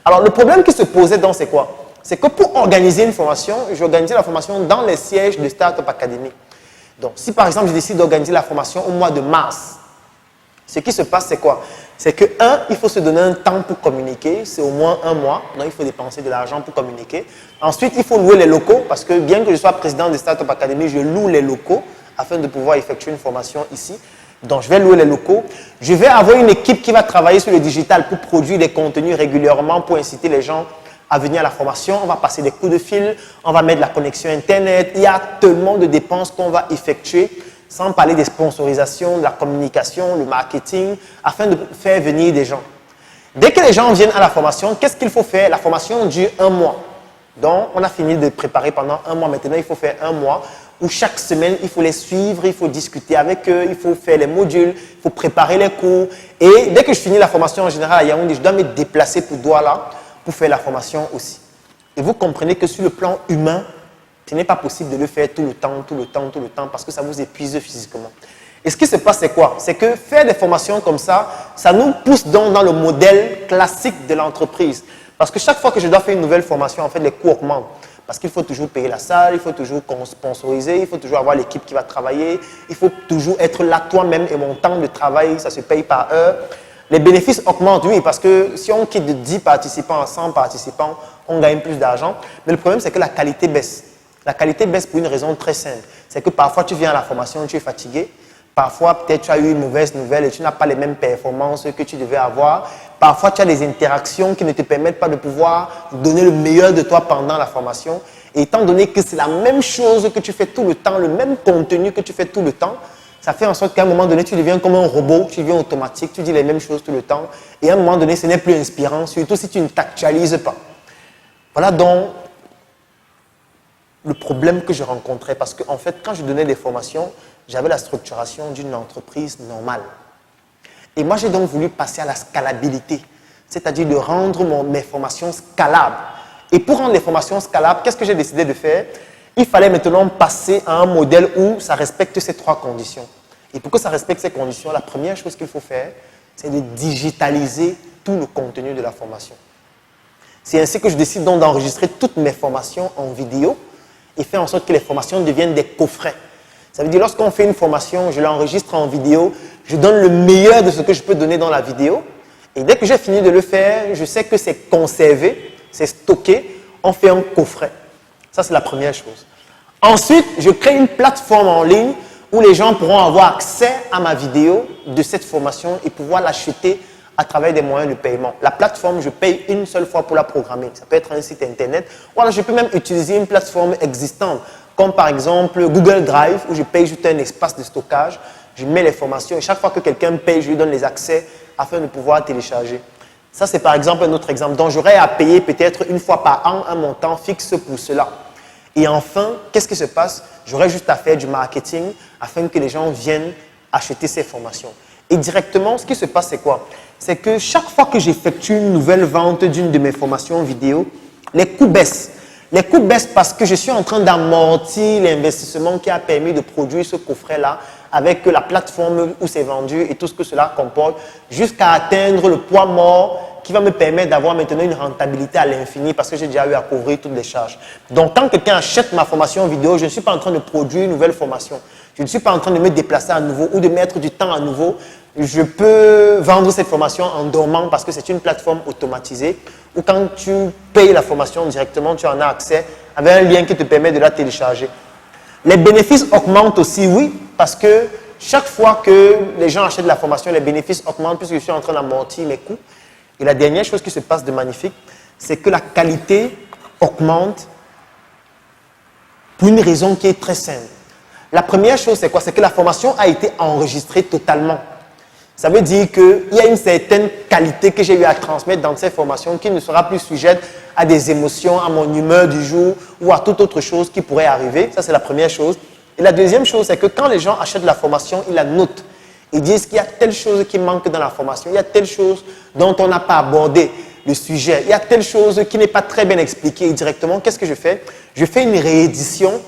Alors, le problème qui se posait donc, c'est quoi? C'est que pour organiser une formation, j'organisais la formation dans les sièges de Startup Academy. Donc, si par exemple, je décide d'organiser la formation au mois de mars, ce qui se passe, c'est quoi? C'est que, il faut se donner un temps pour communiquer, c'est au moins un mois, donc il faut dépenser de l'argent pour communiquer. Ensuite, il faut louer les locaux, parce que bien que je sois président de Startup Academy, je loue les locaux afin de pouvoir effectuer une formation ici. Donc, je vais louer les locaux. Je vais avoir une équipe qui va travailler sur le digital pour produire des contenus régulièrement, pour inciter les gens à venir à la formation. On va passer des coups de fil, on va mettre la connexion Internet. Il y a tellement de dépenses qu'on va effectuer, sans parler des sponsorisations, de la communication, le marketing, afin de faire venir des gens. Dès que les gens viennent à la formation, qu'est-ce qu'il faut faire? La formation dure un mois. Donc, on a fini de préparer pendant un mois. Maintenant, il faut faire un mois où chaque semaine, il faut les suivre, il faut discuter avec eux, il faut faire les modules, il faut préparer les cours. Et dès que je finis la formation en général à Yaoundé, je dois me déplacer pour Douala pour faire la formation aussi. Et vous comprenez que sur le plan humain, ce n'est pas possible de le faire tout le temps, parce que ça vous épuise physiquement. Et ce qui se passe, c'est quoi? C'est que faire des formations comme ça nous pousse donc dans le modèle classique de l'entreprise. Parce que chaque fois que je dois faire une nouvelle formation, en fait, les coûts augmentent. Parce qu'il faut toujours payer la salle, il faut toujours sponsoriser, il faut toujours avoir l'équipe qui va travailler, il faut toujours être là toi-même et mon temps de travail, ça se paye par heure. Les bénéfices augmentent, oui, parce que si on quitte de 10 participants à 100 participants, on gagne plus d'argent. Mais le problème, c'est que la qualité baisse. La qualité baisse pour une raison très simple. C'est que parfois, tu viens à la formation, tu es fatigué. Parfois, peut-être tu as eu une mauvaise nouvelle et tu n'as pas les mêmes performances que tu devais avoir. Parfois, tu as des interactions qui ne te permettent pas de pouvoir donner le meilleur de toi pendant la formation. Et étant donné que c'est la même chose que tu fais tout le temps, le même contenu que tu fais tout le temps, ça fait en sorte qu'à un moment donné, tu deviens comme un robot, tu deviens automatique, tu dis les mêmes choses tout le temps. Et à un moment donné, ce n'est plus inspirant, surtout si tu ne t'actualises pas. Voilà donc le problème que je rencontrais. Parce qu'en fait, quand je donnais des formations, j'avais la structuration d'une entreprise normale. Et moi, j'ai donc voulu passer à la scalabilité, c'est-à-dire de rendre mes formations scalables. Et pour rendre les formations scalables, qu'est-ce que j'ai décidé de faire? Il fallait maintenant passer à un modèle où ça respecte ces 3 conditions. Et pour que ça respecte ces conditions, la première chose qu'il faut faire, c'est de digitaliser tout le contenu de la formation. C'est ainsi que je décide donc d'enregistrer toutes mes formations en vidéo et faire en sorte que les formations deviennent des coffrets. Ça veut dire, lorsqu'on fait une formation, je l'enregistre en vidéo, je donne le meilleur de ce que je peux donner dans la vidéo. Et dès que j'ai fini de le faire, je sais que c'est conservé, c'est stocké, on fait un coffret. Ça, c'est la première chose. Ensuite, je crée une plateforme en ligne où les gens pourront avoir accès à ma vidéo de cette formation et pouvoir l'acheter à travers des moyens de paiement. La plateforme, je paye une seule fois pour la programmer. Ça peut être un site internet. Ou alors, je peux même utiliser une plateforme existante, comme par exemple Google Drive, où je paye juste un espace de stockage. Je mets les formations et chaque fois que quelqu'un paye, je lui donne les accès afin de pouvoir télécharger. Ça, c'est par exemple un autre exemple. Donc, j'aurais à payer peut-être une fois par an un montant fixe pour cela. Et enfin, qu'est-ce qui se passe? J'aurais juste à faire du marketing afin que les gens viennent acheter ces formations. Et directement, ce qui se passe, c'est quoi? C'est que chaque fois que j'effectue une nouvelle vente d'une de mes formations vidéo, les coûts baissent. Les coûts baissent parce que je suis en train d'amortir l'investissement qui a permis de produire ce coffret-là avec la plateforme où c'est vendu et tout ce que cela comporte jusqu'à atteindre le poids mort qui va me permettre d'avoir maintenant une rentabilité à l'infini parce que j'ai déjà eu à couvrir toutes les charges. Donc, quand quelqu'un achète ma formation vidéo, je ne suis pas en train de produire une nouvelle formation. Je ne suis pas en train de me déplacer à nouveau ou de mettre du temps à nouveau. Je peux vendre cette formation en dormant parce que c'est une plateforme automatisée où quand tu payes la formation directement, tu en as accès avec un lien qui te permet de la télécharger. Les bénéfices augmentent aussi, oui, parce que chaque fois que les gens achètent la formation, les bénéfices augmentent puisque je suis en train d'amortir mes coûts. Et la dernière chose qui se passe de magnifique, c'est que la qualité augmente pour une raison qui est très simple. La première chose, c'est quoi? C'est que la formation a été enregistrée totalement. Ça veut dire qu'il y a une certaine qualité que j'ai eu à transmettre dans ces formations qui ne sera plus sujette à des émotions, à mon humeur du jour ou à toute autre chose qui pourrait arriver. Ça, c'est la première chose. Et la deuxième chose, c'est que quand les gens achètent la formation, ils la notent. Ils disent qu'il y a telle chose qui manque dans la formation, il y a telle chose dont on n'a pas abordé le sujet, il y a telle chose qui n'est pas très bien expliquée. Et directement, qu'est-ce que je fais? Je fais une réédition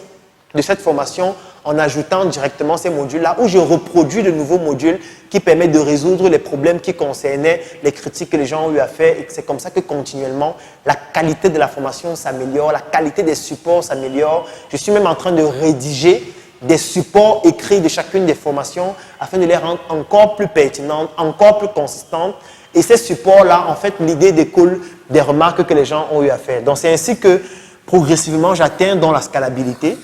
de cette formation en ajoutant directement ces modules-là, où je reproduis de nouveaux modules qui permettent de résoudre les problèmes qui concernaient les critiques que les gens ont eu à faire. Et c'est comme ça que continuellement, la qualité de la formation s'améliore, la qualité des supports s'améliore. Je suis même en train de rédiger des supports écrits de chacune des formations afin de les rendre encore plus pertinentes, encore plus consistantes. Et ces supports-là, en fait, l'idée découle des remarques que les gens ont eu à faire. Donc, c'est ainsi que progressivement, j'atteins dans la scalabilité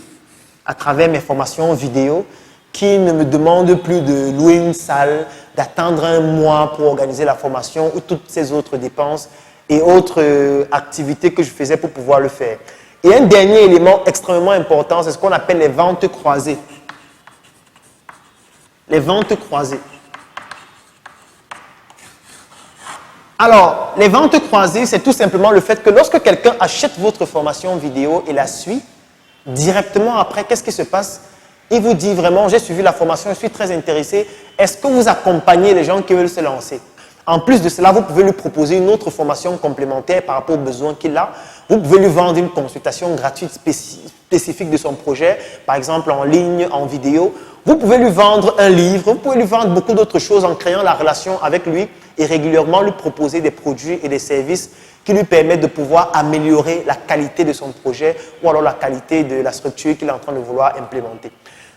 à travers mes formations vidéo qui ne me demandent plus de louer une salle, d'attendre un mois pour organiser la formation ou toutes ces autres dépenses et autres activités que je faisais pour pouvoir le faire. Et un dernier élément extrêmement important, c'est ce qu'on appelle les ventes croisées. Les ventes croisées. Alors, les ventes croisées, c'est tout simplement le fait que lorsque quelqu'un achète votre formation vidéo et la suit, directement après, qu'est-ce qui se passe? Il vous dit vraiment, j'ai suivi la formation, je suis très intéressé. Est-ce que vous accompagnez les gens qui veulent se lancer? En plus de cela, vous pouvez lui proposer une autre formation complémentaire par rapport aux besoins qu'il a. Vous pouvez lui vendre une consultation gratuite spécifique de son projet, par exemple en ligne, en vidéo. Vous pouvez lui vendre un livre, vous pouvez lui vendre beaucoup d'autres choses en créant la relation avec lui et régulièrement lui proposer des produits et des services qui lui permettent de pouvoir améliorer la qualité de son projet ou alors la qualité de la structure qu'il est en train de vouloir implémenter.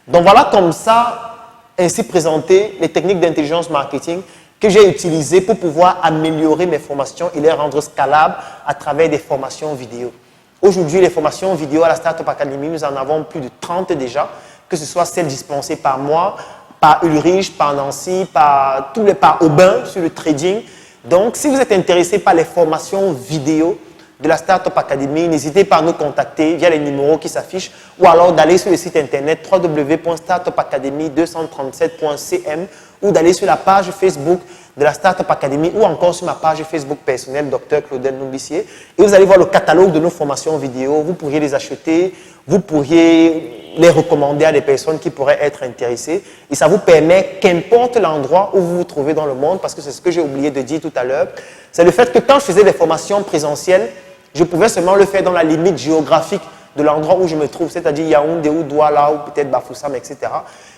Donc voilà comme ça, ainsi présenté, les techniques d'intelligence marketing que j'ai utilisées pour pouvoir améliorer mes formations et les rendre scalables à travers des formations vidéo. Aujourd'hui, les formations vidéo à la Startup Academy, nous en avons plus de 30 déjà, que ce soit celles dispensées par moi, par Ulrich, par Nancy, par Aubin sur le trading. Donc, si vous êtes intéressé par les formations vidéo de la Startup Academy, n'hésitez pas à nous contacter via les numéros qui s'affichent ou alors d'aller sur le site internet www.startupacademy237.cm ou d'aller sur la page Facebook de la Startup Academy ou encore sur ma page Facebook personnelle, Dr Claudel Noubissier. Et vous allez voir le catalogue de nos formations vidéo. Vous pourriez les acheter, vous pourriez les recommander à des personnes qui pourraient être intéressées. Et ça vous permet, qu'importe l'endroit où vous vous trouvez dans le monde, parce que c'est ce que j'ai oublié de dire tout à l'heure, c'est le fait que quand je faisais des formations présentielles, je pouvais seulement le faire dans la limite géographique de l'endroit où je me trouve, c'est-à-dire Yaoundé ou Douala ou peut-être Bafoussam, etc.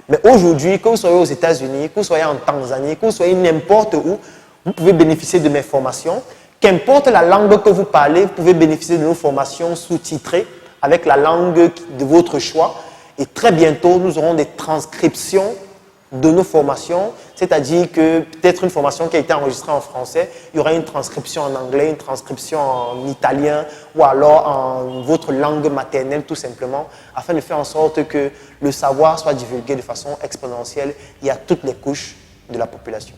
Mais aujourd'hui, que vous soyez aux États-Unis, que vous soyez en Tanzanie, que vous soyez n'importe où, vous pouvez bénéficier de mes formations. Qu'importe la langue que vous parlez, vous pouvez bénéficier de nos formations sous-titrées avec la langue de votre choix. Et très bientôt, nous aurons des transcriptions de nos formations, c'est-à-dire que peut-être une formation qui a été enregistrée en français, il y aura une transcription en anglais, une transcription en italien ou alors en votre langue maternelle tout simplement, afin de faire en sorte que le savoir soit divulgué de façon exponentielle et à toutes les couches de la population.